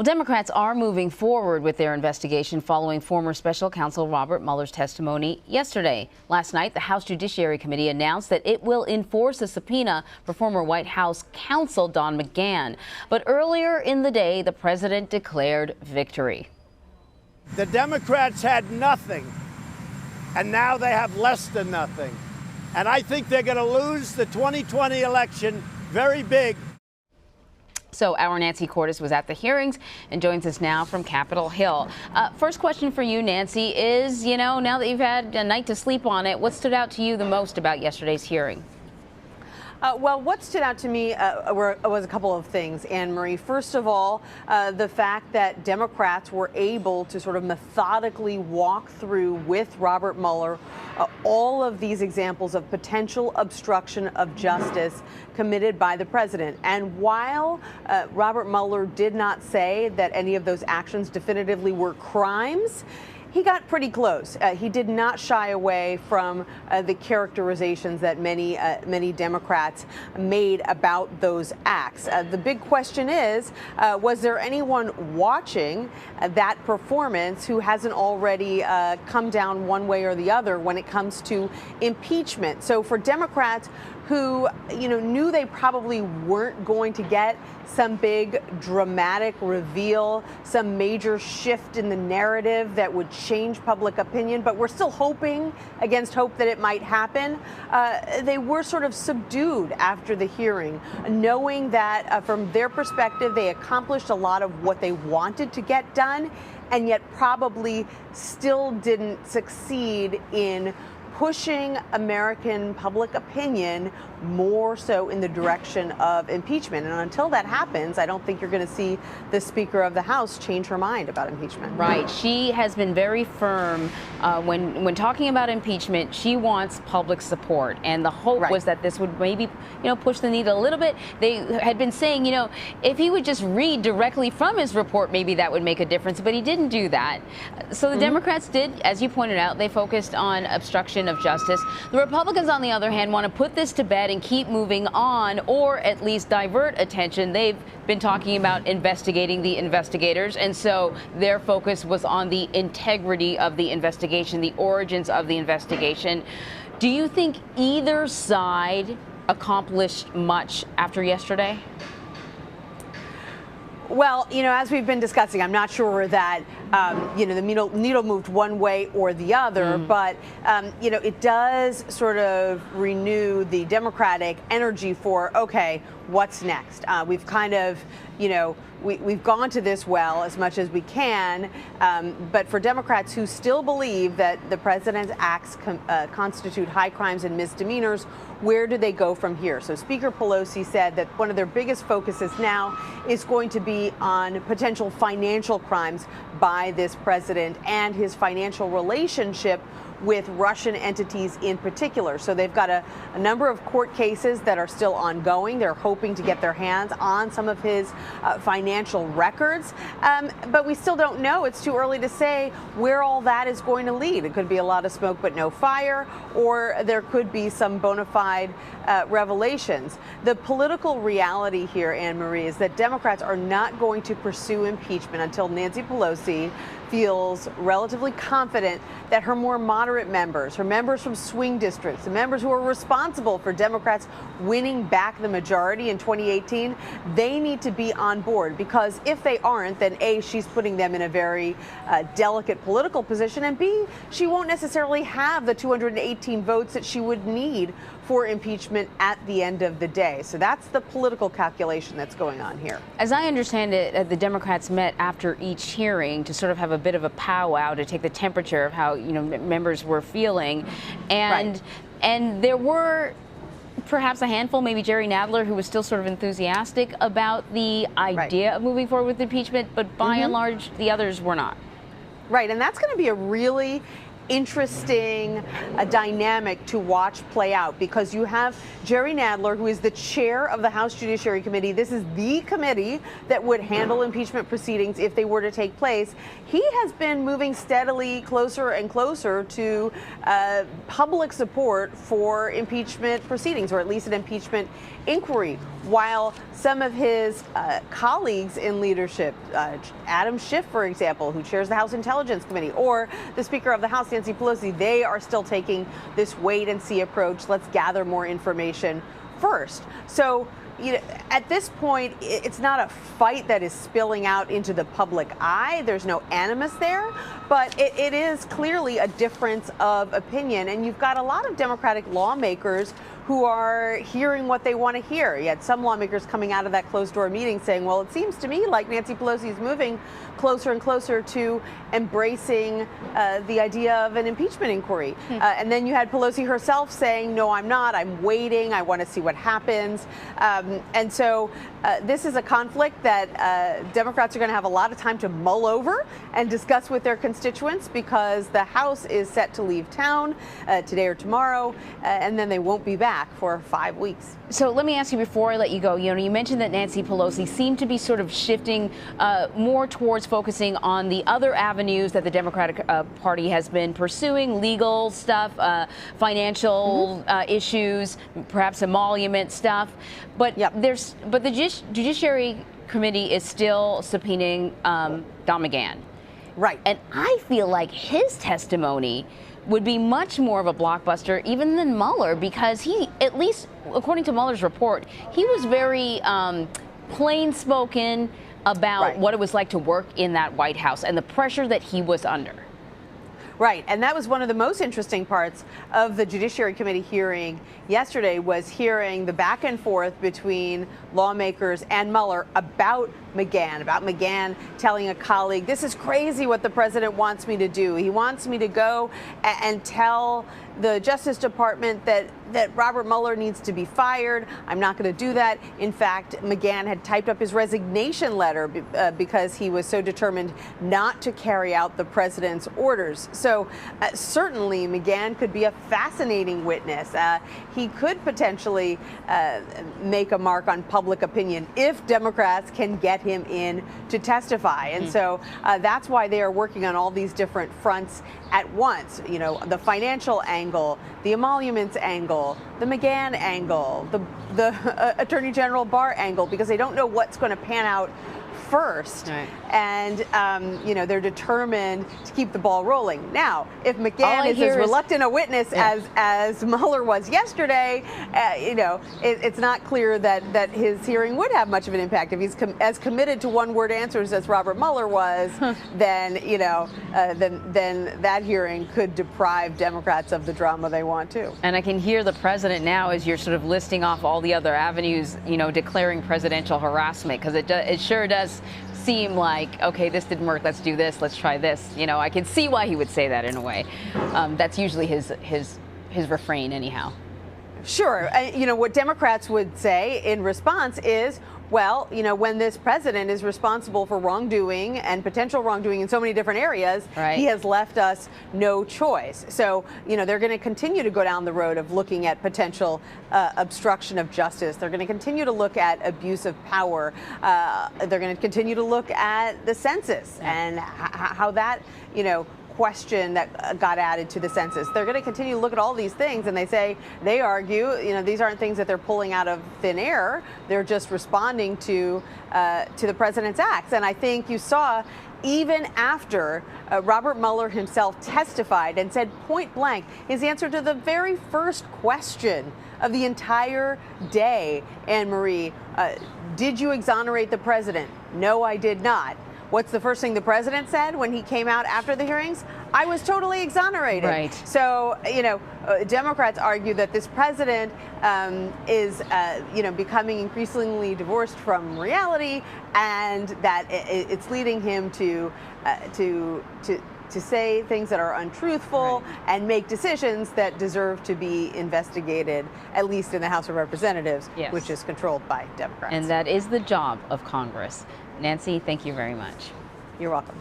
Well, Democrats are moving forward with their investigation following former special counsel Robert Mueller's testimony yesterday. Last night, the House Judiciary Committee announced that it will enforce a subpoena for former White House counsel Don McGahn. But earlier in the day, the president declared victory. The Democrats had nothing, and now they have less than nothing. And I think they're going to lose the 2020 election very big. So our Nancy Cordes was at the hearings and joins us now from Capitol Hill. First question for you, Nancy, is, now that you've had a night to sleep on it, what stood out to you the most about yesterday's hearing? Well, what stood out to me was a couple of things, Anne Marie. First of all, the fact that Democrats were able to sort of methodically walk through with Robert Mueller all of these examples of potential obstruction of justice committed by the president. And while Robert Mueller did not say that any of those actions definitively were crimes, he got pretty close. He did not shy away from the characterizations that many Democrats made about those acts. The big question is, was there anyone watching that performance who hasn't already come down one way or the other when it comes to impeachment? So for Democrats who knew they probably weren't going to get some big dramatic reveal, some major shift in the narrative that would change public opinion, but we're still hoping against hope that it might happen. They were sort of subdued after the hearing, knowing that from their perspective, they accomplished a lot of what they wanted to get done, and yet probably still didn't succeed in pushing American public opinion more so in the direction of impeachment. And until that happens, I don't think you're going to see the Speaker of the House change her mind about impeachment. Right. She has been very firm when talking about impeachment. She wants public support. And the hope was that this would maybe, push the needle a little bit. They had been saying, if he would just read directly from his report, maybe that would make a difference. But he didn't do that. So the Democrats did, as you pointed out, they focused on obstruction of justice. The Republicans, on the other hand, want to put this to bed and keep moving on, or at least divert attention. They've been talking about investigating the investigators, and so their focus was on the integrity of the investigation, the origins of the investigation. Do you think either side accomplished much after yesterday? Well, as we've been discussing, I'm not sure that, the needle moved one way or the other, but, it does sort of renew the Democratic energy for, okay, what's next? We've kind of, we've gone to this well as much as we can, but for Democrats who still believe that the president's acts constitute high crimes and misdemeanors, where do they go from here? So Speaker Pelosi said that one of their biggest focuses now is going to be on potential financial crimes by this president and his financial relationship with Russian entities in particular. So they've got a number of court cases that are still ongoing. They're hoping to get their hands on some of his financial records. But we still don't know. It's too early to say where all that is going to lead. It could be a lot of smoke but no fire, or there could be some bona fide revelations. The political reality here, Anne Marie, is that Democrats are not going to pursue impeachment until Nancy Pelosi feels relatively confident that her more moderate members, her members from swing districts, the members who are responsible for Democrats winning back the majority in 2018, they need to be on board, because if they aren't, then A, she's putting them in a very delicate political position, and B, she won't necessarily have the 218 votes that she would need for impeachment at the end of the day. So that's the political calculation that's going on here. As I understand it, the Democrats met after each hearing to sort of have a bit of a powwow to take the temperature of how members were feeling, and there were perhaps a handful, maybe Jerry Nadler, who was still sort of enthusiastic about the idea of moving forward with impeachment, but by and large, the others were not. Right, and that's going to be a really interesting dynamic to watch play out, because you have Jerry Nadler, who is the chair of the House Judiciary Committee. This is the committee that would handle impeachment proceedings if they were to take place. He has been moving steadily closer and closer to public support for impeachment proceedings, or at least an impeachment inquiry, while some of his colleagues in leadership, Adam Schiff, for example, who chairs the House Intelligence Committee, or the Speaker of the House, Nancy Pelosi, they are still taking this wait-and-see approach. Let's gather more information first. So, you know, at this point, it's not a fight that is spilling out into the public eye. There's no animus there, but it is clearly a difference of opinion. And you've got a lot of Democratic lawmakers who are hearing what they want to hear. You had some lawmakers coming out of that closed-door meeting saying, well, it seems to me like Nancy Pelosi is moving closer and closer to embracing the idea of an impeachment inquiry. And then you had Pelosi herself saying, no, I'm not. I'm waiting. I want to see what happens. And so this is a conflict that Democrats are going to have a lot of time to mull over and discuss with their constituents, because the House is set to leave town today or tomorrow, and then they won't be back for 5 weeks. So let me ask you before I let you go, you mentioned that Nancy Pelosi seemed to be sort of shifting more towards focusing on the other avenues that the Democratic Party has been pursuing, legal stuff, financial issues, perhaps emolument stuff. But the Judiciary Committee is still subpoenaing Don McGahn. Right. And I feel like his testimony would be much more of a blockbuster even than Mueller, because he, at least according to Mueller's report, he was very plain-spoken about what it was like to work in that White House and the pressure that he was under. Right, and that was one of the most interesting parts of the Judiciary Committee hearing yesterday, was hearing the back and forth between lawmakers and Mueller about McGahn telling a colleague, this is crazy what the president wants me to do. He wants me to go and tell the Justice Department that Robert Mueller needs to be fired. I'm not going to do that. In fact, McGahn had typed up his resignation letter because he was so determined not to carry out the president's orders. So certainly McGahn could be a fascinating witness. He could potentially make a mark on public opinion if Democrats can get him in to testify. And so that's why they are working on all these different fronts at once. You know, the financial angle, the emoluments angle, the McGahn angle, the Attorney General Barr angle, because they don't know what's going to pan out first. Right. And, you know, they're determined to keep the ball rolling. Now, if McGahn is as reluctant a witness as Mueller was yesterday, you know, it's not clear that his hearing would have much of an impact. If he's as committed to one-word answers as Robert Mueller was, then, you know, then that hearing could deprive Democrats of the drama they want to. And I can hear the president now, as you're sort of listing off all the other avenues, you know, declaring presidential harassment, because it sure does seem like, okay, this didn't work, let's do this, let's try this. You know, I can see why he would say that in a way. That's usually his refrain anyhow. Sure. You know, what Democrats would say in response is, well, you know, when this president is responsible for wrongdoing and potential wrongdoing in so many different areas, he has left us no choice. So, you know, they're going to continue to go down the road of looking at potential obstruction of justice. They're going to continue to look at abuse of power. They're going to continue to look at the census and how that, you know, question that got added to the census. They're going to continue to look at all these things, and they argue, you know, these aren't things that they're pulling out of thin air. They're just responding to the president's acts. And I think you saw, even after Robert Mueller himself testified and said point blank, his answer to the very first question of the entire day, Anne-Marie, did you exonerate the president? No, I did not. What's the first thing the president said when he came out after the hearings? I was totally exonerated. Right. So, you know, Democrats argue that this president is, you know, becoming increasingly divorced from reality, and that it's leading him to say things that are untruthful and make decisions that deserve to be investigated, at least in the House of Representatives, which is controlled by Democrats. And that is the job of Congress. Nancy, thank you very much. You're welcome.